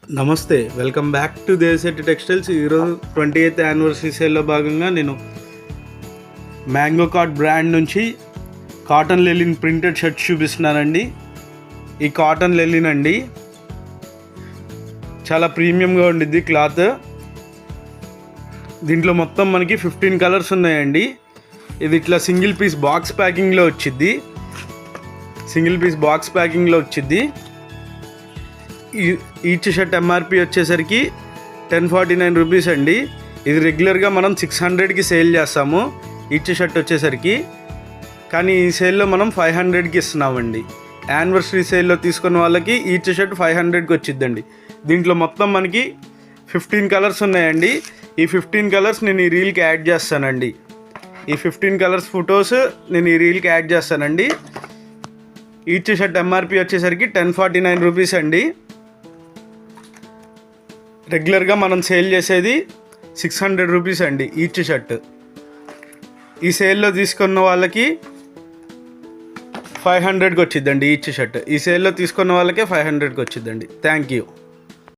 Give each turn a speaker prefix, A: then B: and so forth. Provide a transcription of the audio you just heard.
A: నమస్తే, welcome back to Desetti textiles. ఈరోజు 28th anniversary సేల్లో భాగంగా నేను మ్యాంగో కార్డ్ బ్రాండ్ నుంచి కాటన్ లెలిన్ ప్రింటెడ్ షర్ట్ చూపిస్తున్నానండి. ఈ కాటన్ లెలిన్ అండి, చాలా ప్రీమియంగా ఉండిద్ది క్లాత్. దీంట్లో మొత్తం మనకి 15 కలర్స్ ఉన్నాయండి. ఇది ఇట్లా సింగిల్ పీస్ బాక్స్ ప్యాకింగ్లో వచ్చిద్ది. ఈచ్ షర్ట్ ఎంఆర్పి వచ్చేసరికి 1049 రూపీస్ అండి. ఇది రెగ్యులర్గా మనం 600కి సేల్ చేస్తాము ఈచ్ షర్ట్ వచ్చేసరికి, కానీ ఈ సేల్లో మనం 500కి ఇస్తున్నామండి. యానివర్సరీ సేల్లో తీసుకున్న వాళ్ళకి ఈచ్ షర్ట్ 500కి వచ్చిద్దండి. దీంట్లో మొత్తం మనకి 15 కలర్స్ ఉన్నాయండి. ఈ 15 కలర్స్ నేను ఈ రీల్కి యాడ్ చేస్తానండి. ఈ 15 కలర్స్ ఫొటోస్ నేను ఈ రీల్కి యాడ్ చేస్తానండి. ఈచ్ షర్ట్ ఎంఆర్పి వచ్చేసరికి 1049 రూపీస్ అండి. రెగ్యులర్గా మనం సేల్ చేసేది 600 రూపీస్ అండి ఈచ్ షర్ట్. ఈ సేల్లో తీసుకున్న వాళ్ళకి 500కి వచ్చిద్దండి ఈచ్ షర్ట్. ఈ సేల్లో తీసుకున్న వాళ్ళకే 500కి వచ్చిద్దండి. Thank you.